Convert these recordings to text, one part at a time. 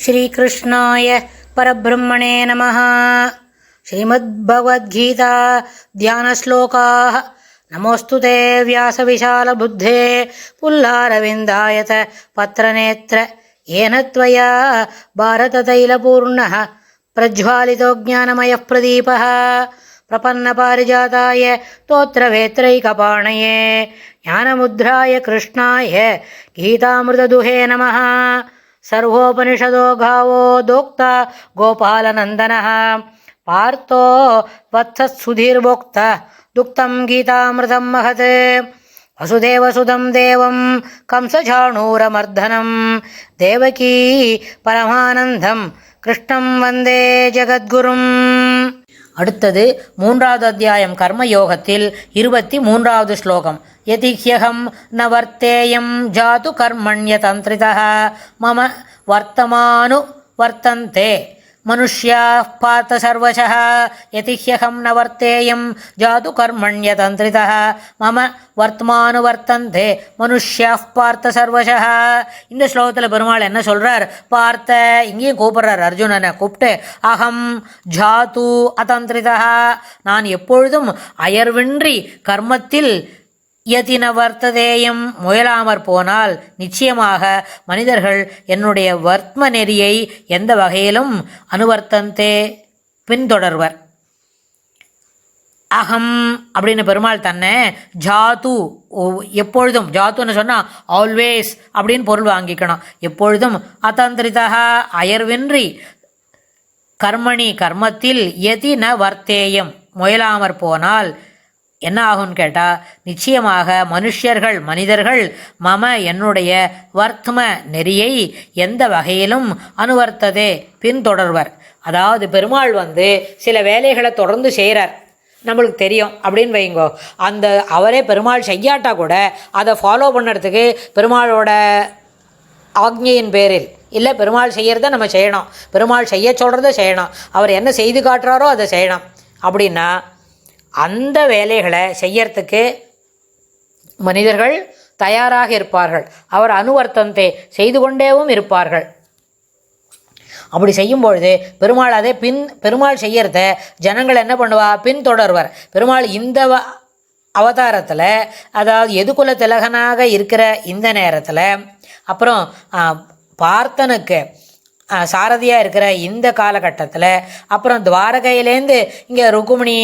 श्रीकृष्णाय परब्रह्मणे नमः। श्रीमद्भगवद्गीता ध्यानश्लोकाः। नमोऽस्तु ते व्यासविशालबुद्धे पुल्लारविन्दायत पत्रनेत्र येन त्वया भारततैलपूर्णः प्रज्वालितो ज्ञानमयः प्रदीपः प्रपन्नपारिजाताय स्तोत्रवेत्रैकपाणये ज्ञानमुद्राय कृष्णाय गीतामृतदुहे नमः। सर्वोपनिषदो गावो दोक्ता गोपालनन्दनः पार्थो वत्सत्सुधीर्भोक्ता दुक्तं गीतामृतं महत्। वसुदेवसुतं देवं कंसचाणूरमर्दनं देवकी परमानन्दं कृष्णं वन्दे ஜகத்குரும். அடுத்தது 3வது அத்தியாயம் கர்மயோகத்தில் 23வது ஸ்லோகம். யதிஹ்யஹம் ந வர்த்தேயம் ஜாது கர்மண்யதந்திரிதः மம வர்த்தமானு வர்த்தந்தே மனுஷ்யாः பார்த்த சர்வசः. யதிஹ்யஹம் ந வர்த்தேயம் ஜாது கர்மண்யதந்திரிதः மம வர்த்தமானு வர்த்தந்தே மனுஷ்யாः பார்த்த சர்வசः. இந்த ஸ்லோகத்தில் பெருமாள் என்ன சொல்கிறார்? பார்த்த, இங்கேயும் கூப்பிட்றார், அர்ஜுனனை கூப்பிட்டு அகம் ஜாது அதந்திரிதா, நான் எப்பொழுதும் அயர்வின்றி கர்மத்தில் யதின வர்த்ததேயம் முயலாமற் போனால் நிச்சயமாக மனிதர்கள் என்னுடைய வர்த்ம நெறியை எந்த வகையிலும் அனுவர்த்தந்தே பின்தொடர்வர். அகம் அப்படின்னு பெருமாள் தன்னை ஜாது, எப்பொழுதும், ஜாத்துன்னு சொன்னால் ஆல்வேஸ் அப்படின்னு பொருள் வாங்கிக்கணும். எப்பொழுதும் அதந்திரிதா அயர்வின்றி கர்மணி கர்மத்தில் யதி ந வர்த்தேயம் முயலாமற் போனால் என்ன ஆகும்னு கேட்டால் நிச்சயமாக மனிதர்கள் மம என்னுடைய வர்த்ம நெறியை எந்த வகையிலும் அனுவர்த்ததே பின்தொடர்வர். அதாவது பெருமாள் சில வேலைகளை தொடர்ந்து செய்கிறார், நம்மளுக்கு தெரியும் அப்படின்னு வைங்கோ. அந்த அவரே பெருமாள் செய்யாட்டா கூட அதை ஃபாலோ பண்ணுறதுக்கு பெருமாளோட ஆக்ஞையின் பேரில் இல்லை, பெருமாள் செய்கிறத நம்ம செய்யணும், பெருமாள் செய்ய சொல்கிறத செய்யணும், அவர் என்ன செய்து காட்டுறாரோ அதை செய்யணும். அப்படின்னா அந்த வேலைகளை செய்யறதுக்கு மனிதர்கள் தயாராக இருப்பார்கள். அவர் அனுவர்த்தந்தே செய்து கொண்டேவும் இருப்பார்கள். அப்படி செய்யும்பொழுது பெருமாள் அதை பெருமாள் செய்யறத ஜனங்கள் என்ன பண்ணுவா? பின்தொடர்வர். பெருமாள் இந்த அவதாரத்தில், அதாவது எதுகுல திலகனாக இருக்கிற இந்த நேரத்தில், அப்புறம் பார்த்தனுக்கு சாரதியாக இருக்கிற இந்த காலகட்டத்தில், அப்புறம் துவாரகையிலேருந்து இங்கே ருக்குமணி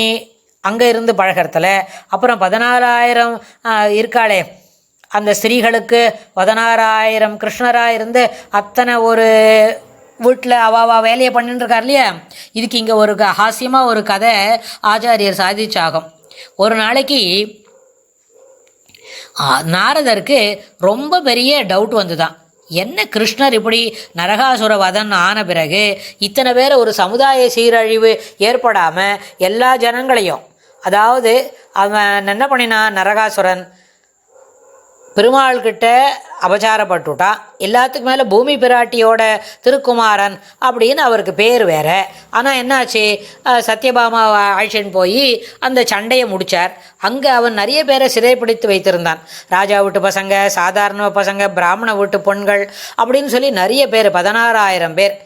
அங்கே இருந்து பழகிறதுல, அப்புறம் 16,000 இருக்காளே அந்த ஸ்திரீகளுக்கு 16,000 கிருஷ்ணராக இருந்து அத்தனை ஒரு வீட்டில் அவாவா வேலையை பண்ணிட்டு இருக்கார் இல்லையா. இதுக்கு இங்கே ஒரு ஹாஸ்யமாக ஒரு கதை ஆச்சாரியர் சாதிச்சாகும். ஒரு நாளைக்கு நாரதருக்கு ரொம்ப பெரிய டவுட் வந்துதான். என்ன கிருஷ்ணர் இப்படி நரகாசுர வதன் ஆன பிறகு இத்தனை பேரை ஒரு சமுதாய சீரழிவு ஏற்படாமல் எல்லா ஜனங்களையும், அதாவது அவன் என்ன பண்ணினான், நரகாசுரன் பெருமாள்கிட்ட அபச்சாரப்பட்டுட்டான். எல்லாத்துக்கு மேலே பூமி பிராட்டியோட திருக்குமாரன் அப்படின்னு அவருக்கு பேர் வேறு. ஆனால் என்னாச்சு, சத்யபாமா அழைச்சின்னு போய் அந்த சண்டையை முடித்தார். அங்கே அவன் நிறைய பேரை சிறைப்பிடித்து வைத்திருந்தான். ராஜா வீட்டு பசங்க, சாதாரண பசங்க, பிராமண வீட்டு பெண்கள் அப்படின்னு சொல்லி நிறைய பேர், 16,000 பேர்.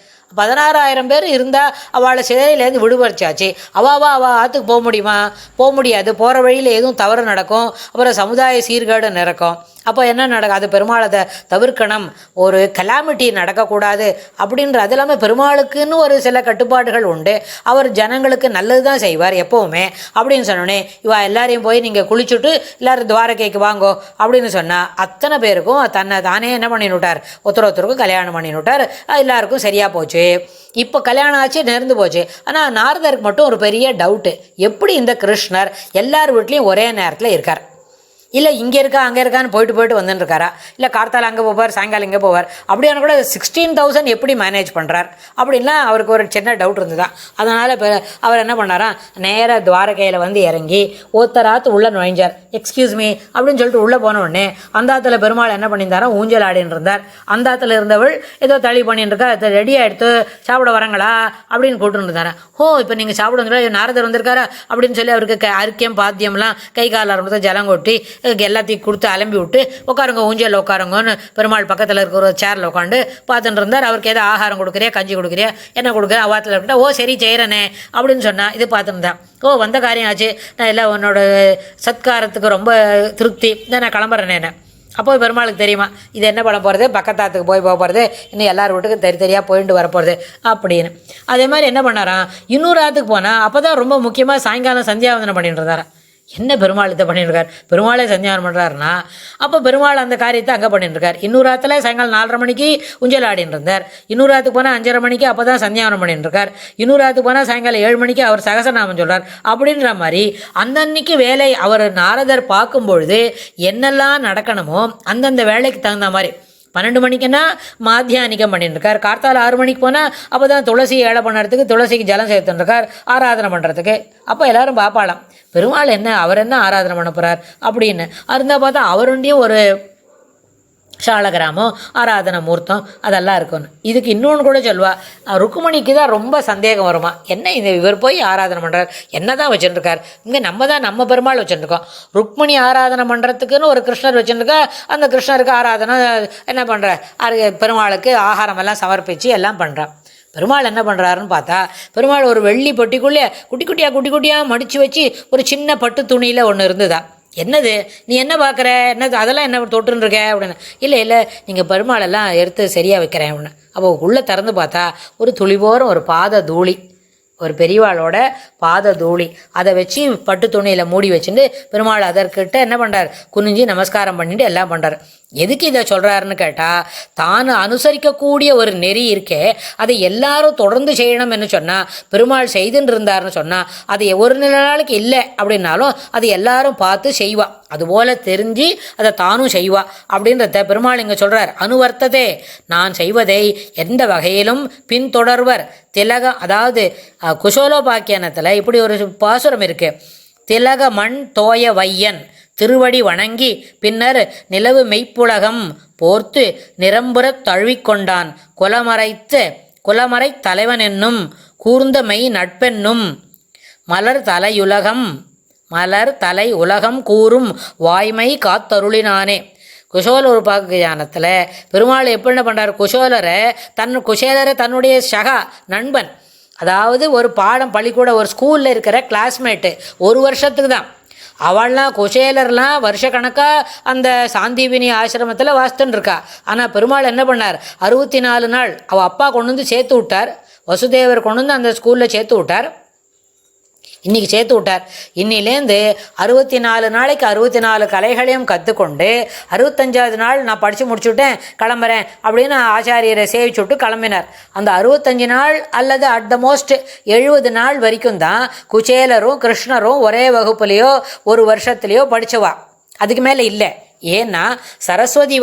16,000 பேர் இருந்தால் அவளை சிறையிலேருந்து விடுபடிச்சாச்சு. அவள் ஆற்றுக்கு போக முடியுமா? போக முடியாது. போகிற வழியில் எதுவும் தவறு நடக்கும், அப்புறம் சமுதாய சீர்கேடு நடக்கும். அப்போ என்ன நடக்கும்? அது பெருமாள் அதை தவிர்க்கணும், ஒரு கலாமிட்டி நடக்கக்கூடாது அப்படின்ற. அது இல்லாமல் பெருமாளுக்குன்னு ஒரு சில கட்டுப்பாடுகள் உண்டு. அவர் ஜனங்களுக்கு நல்லது தான் செய்வார் எப்போவுமே. அப்படின்னு சொன்னோடனே இவா எல்லாரையும் போய் நீங்கள் குளிச்சுட்டு எல்லோரும் துவாரகைக்கு வாங்கோ அப்படின்னு சொன்னால் அத்தனை பேருக்கும் தன்னை தானே என்ன பண்ணிவிட்டார், ஒருத்தருக்கும் கல்யாணம் பண்ணிவிட்டார். எல்லாருக்கும் சரியாக போச்சு. இப்போ கல்யாணம் ஆச்சு, நேர்ந்து போச்சு. ஆனால் நாரதருக்கு மட்டும் ஒரு பெரிய டவுட்டு, எப்படி இந்த கிருஷ்ணர் எல்லார் வீட்லேயும் ஒரே நேரத்தில் இருக்கார்? இல்லை இங்கே இருக்கா அங்கே இருக்கான்னு போயிட்டு வந்துன்னு இருக்காரா? இல்லை கார்த்தால் அங்கே போவார், சாயங்காலம் இங்கே போவார். அப்படியான கூட 16,000 எப்படி மேனேஜ் பண்ணுறார் அப்படின்லாம் அவருக்கு ஒரு சின்ன டவுட் இருந்துதான். அதனால் அவர் என்ன பண்ணாராம், நேராக துவாரகையில் இறங்கி ஒருத்தராத்து உள்ளே நுழைஞ்சார். எக்ஸ்கியூஸ் மீ அப்படின்னு சொல்லிட்டு உள்ளே போன உடனே அந்தாத்தில் பெருமாள் என்ன பண்ணியிருந்தாராம், ஊஞ்சல் ஆடின்னு இருந்தார். அந்தாத்தில் இருந்தவள் ஏதோ தள்ளி பண்ணிட்டு இருக்கா, அதை ரெடியாக எடுத்து சாப்பிட வரங்களா அப்படின்னு கூப்பிட்டுருந்தாரா. இப்போ நீங்கள் சாப்பிட வந்துடா, நாரதர் வந்திருக்காரா அப்படின்னு சொல்லி அவருக்கு அர்க்கியம் பாத்தியம்லாம் கை கால் ஆரம்பத்தை ஜலம் கொட்டி எல்லாத்தையும் கொடுத்து அலம்பி விட்டு உட்காருங்க ஊஞ்சலில் உட்காருங்கன்னு பெருமாள் பக்கத்தில் இருக்கிற ஒரு சேரில் உட்காந்து பார்த்துட்டு இருந்தார். அவருக்கு ஏதோ ஆகாரம் கொடுக்குறியா, கஞ்சி கொடுக்குறியா, என்ன கொடுக்குறேன் அவாத்தில் இருக்கட்டா, ஓ சரி செய்கிறனே அப்படின்னு சொன்னால் இது பார்த்துருந்தேன். ஓ வந்த காரியம் ஆச்சு, நான் எல்லாம் உன்னோட சத்காரத்துக்கு ரொம்ப திருப்தி, நான் கிளம்புறேனே என்ன. அப்போ பெருமாளுக்கு தெரியுமா இது என்ன பண்ண போகிறது, பக்கத்தாத்துக்கு போக போகிறது, இன்னும் எல்லார் வீட்டுக்கும் தெரியாக போயிட்டு வரப்போகிறது அப்படின்னு. அதே மாதிரி என்ன பண்ணாராம், இன்னொரு ஆற்றுக்கு போனால் அப்போ தான் ரொம்ப முக்கியமாக சாயங்காலம் சந்தியாவந்தனம் பண்ணிட்டு இருந்தாராம். என்ன பெருமாள் இதை பண்ணிட்டுருக்கார், பெருமாளே சந்தியாவனம் பண்ணுறாருன்னா அப்போ பெருமாள் அந்த காரியத்தை அங்கே பண்ணிட்டுருக்கார். இன்னொரு ஆற்றுல சாயங்காலம் 4:30 மணிக்கு ஊஞ்சல் ஆடின்னு இருந்தார். இன்னொரு ஆற்றுக்கு போனால் 5:30 மணிக்கு அப்போ தான் சந்தியாவனம் பண்ணிட்டுருக்கார். இன்னொரு ஆற்றுக்கு போனால் சாயங்காலம் 7 மணிக்கு அவர் சகசநாமம் சொல்கிறார். அப்படின்ற மாதிரி அன்னன்னைக்கு வேலை அவர் நாரதர் பார்க்கும்பொழுது என்னெல்லாம் நடக்கணுமோ அந்தந்த வேலைக்கு தகுந்த மாதிரி 12 மணிக்குன்னா மாத்தியானிக்கம் பண்ணிட்டுருக்கார். கார்த்தால 6 மணிக்கு போனால் அப்போ தான் துளசி ஏழை பண்ணுறதுக்கு, துளசிக்கு ஜலம் சேர்த்துட்டுருக்கார் ஆராதனை பண்ணுறதுக்கு. அப்போ எல்லோரும் பார்ப்பாளாம் பெருமாள் என்ன அவர் என்ன ஆராதனை பண்ண போகிறார் அப்படின்னு. இருந்தால் பார்த்தா அவருடைய ஒரு ஷாலகிராமம் ஆராதனை மூர்த்தம் அதெல்லாம் இருக்குன்னு. இதுக்கு இன்னொன்று கூட சொல்லுவா, ருக்குமணிக்கு தான் ரொம்ப சந்தேகம் வருமா, என்ன இந்த இவர் போய் ஆராதனை பண்ணுறார், என்ன தான் வச்சுருக்கார், இங்கே நம்ம பெருமாள் வச்சுருக்கோம், ருக்மிணி ஆராதனை பண்ணுறதுக்குன்னு ஒரு கிருஷ்ணர் வச்சுருக்கா, அந்த கிருஷ்ணருக்கு ஆராதனை என்ன பண்ணுற, பெருமாளுக்கு ஆகாரம் எல்லாம் சமர்ப்பித்து எல்லாம் பண்ணுறான். பெருமாள் என்ன பண்ணுறாருன்னு பார்த்தா, பெருமாள் ஒரு வெள்ளி பொட்டிக்குள்ளே குட்டி குட்டியாக மடித்து வச்சு ஒரு சின்ன பட்டு துணியில் ஒன்று இருந்துதா. என்னது நீ என்ன பார்க்குற, என்னது அதெல்லாம் என்ன தொட்டுன்னு இருக்க அப்படின்னு. இல்லை நீங்கள் பெருமாளெல்லாம் எடுத்து சரியாக வைக்கிறேன் அப்படின்னு. அப்போ உள்ளே திறந்து பார்த்தா ஒரு துளிபோரம் ஒரு பாத தூளி, ஒரு பெரியவாளோட பாத தூளி, அதை வச்சு பட்டு துணியில் மூடி வச்சுட்டு பெருமாள் அதற்கிட்ட என்ன பண்ணுறார், குனிஞ்சி நமஸ்காரம் பண்ணிட்டு எல்லாம் பண்ணுறார். எதுக்கு இதை சொல்கிறாருன்னு கேட்டால், தான் அனுசரிக்கக்கூடிய ஒரு நெறி இருக்கே அதை எல்லாரும் தொடர்ந்து செய்யணும்னு சொன்னால், பெருமாள் செய்துன்னு இருந்தாருன்னு சொன்னால் அது ஒரு நாளைக்கு இல்லை அப்படின்னாலும் அது எல்லாரும் பார்த்து செய்வா, அதுபோல் தெரிஞ்சு அதை தானும் செய்வா அப்படின்றத பெருமாள் இங்கே சொல்கிறார். அனுவர்த்ததே, நான் செய்வதை எந்த வகையிலும் பின்தொடர்வர் திலக, அதாவது குசோலோபாக்கியானத்தில் இப்படி ஒரு பாசுரம் இருக்குது. திலக மண் தோய வையன் திருவடி வணங்கி பின்னர் நிலவு மெய்ப்புலகம் போர்த்து நிரம்புறத் தழுவிக்கொண்டான் குலமறை தலைவன் என்னும் கூர்ந்த மெய் நட்பென்னும் மலர் தலை உலகம் கூறும் வாய்மை காத்தருளினானே. குசோல ஒரு பாக்கியானத்தில் பெருமாள் எப்படி என்ன பண்ணுறார், குசேலரை தன்னுடைய சகா நண்பன், அதாவது ஒரு பாடம் பள்ளிக்கூட ஒரு ஸ்கூலில் இருக்கிற கிளாஸ்மேட்டு, ஒரு வருஷத்துக்கு தான். அவள்லாம் குசேலர்லாம் வருஷக்கணக்காக அந்த சாந்தீபினி ஆசிரமத்தில் வாசித்துன்னு இருக்கா. ஆனால் பெருமாள் என்ன பண்ணார், 64 நாள் அவள் அப்பா கொண்டு வந்து சேர்த்து விட்டார், வசுதேவர் கொண்டு வந்து அந்த ஸ்கூலில் சேர்த்து விட்டார். இன்றைக்கி சேர்த்து விட்டார். இன்னிலேருந்து 64 நாளைக்கு 64 கலைகளையும் கற்றுக்கொண்டு 65வது நாள் நான் படித்து முடிச்சுவிட்டேன் கிளம்புறேன் அப்படின்னு ஆச்சாரியரை சேவிச்சு விட்டு கிளம்பினார். அந்த 65 நாள் அல்லது அட் த மோஸ்ட் 70 நாள் வரைக்கும் தான் குச்சேலரும் கிருஷ்ணரும் ஒரே வகுப்புலேயோ ஒரு வருஷத்துலேயோ படித்தவா, அதுக்கு மேலே இல்லை. ஏன்னா சரஸ்வதி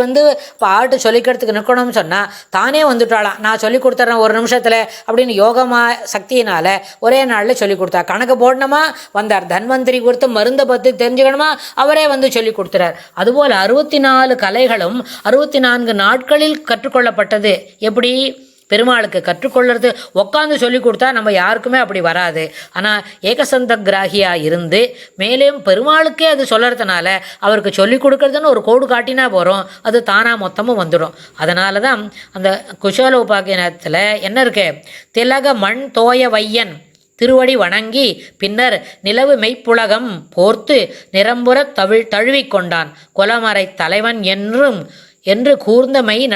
பாட்டு சொல்லிக்கிறதுக்கு நிற்கணும்னு சொன்னால் தானே வந்துட்டாளாம், நான் சொல்லி கொடுத்துட்றேன் ஒரு நிமிஷத்தில் அப்படின்னு யோகமா சக்தியினால் ஒரே நாளில் சொல்லி கொடுத்தா. கணக்கு போடணுமா வந்தார், தன்வந்திரி கொடுத்து மருந்தை பற்றி தெரிஞ்சுக்கணுமா அவரே சொல்லி கொடுத்துறார். அதுபோல் 64 கலைகளும் 64 நாட்களில் கற்றுக்கொள்ளப்பட்டது. எப்படி பெருமாளுக்கு கற்றுக்கொள்ளுறது உட்காந்து சொல்லி கொடுத்தா நம்ம யாருக்குமே அப்படி வராது. ஆனால் ஏகசந்த கிராகியாக இருந்து மேலும் பெருமாளுக்கே அது சொல்கிறதுனால அவருக்கு சொல்லி கொடுக்குறதுன்னு ஒரு கோடு காட்டினா போகிறோம், அது தானாக மொத்தமும் வந்துடும். அதனால தான் அந்த குசோல உபாக்கியத்தில் என்ன இருக்கு, திலக மண் தோய வையன் திருவடி வணங்கி பின்னர் நிலவு மெய்ப்புலகம் போர்த்து நிரம்புற தழுவிக்கொண்டான் குலமறை தலைவன் என்று கூர்ந்த மெய்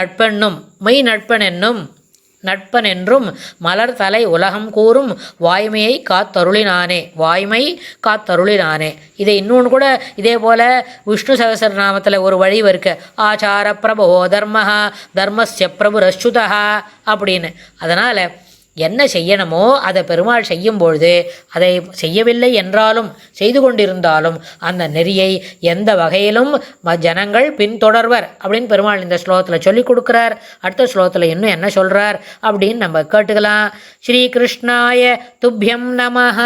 நட்பன் என்றும் மலர் தலை உலகம் கூறும் வாய்மை காத்தருளினானே. இதை இன்னொன்று கூட இதே போல் விஷ்ணு சகசரநாமத்தில் ஒரு வழி இருக்கு, ஆச்சார பிரபோ தர்மஸ்ய பிரபுரச்சுதா அப்படின்னு. அதனால் என்ன செய்யணுமோ அதை பெருமாள் செய்யும்பொழுது அதை செய்யவில்லை என்றாலும் செய்து கொண்டிருந்தாலும் அந்த நெறியை எந்த வகையிலும் ஜனங்கள் பின்தொடர்வர் அப்படின்னு பெருமாள் இந்த ஸ்லோகத்தில் சொல்லி கொடுக்குறார். அடுத்த ஸ்லோகத்தில் இன்னும் என்ன சொல்கிறார் அப்படின்னு நம்ம கேட்டுக்கலாம். ஸ்ரீ கிருஷ்ணாய துப்யம் நமஹ.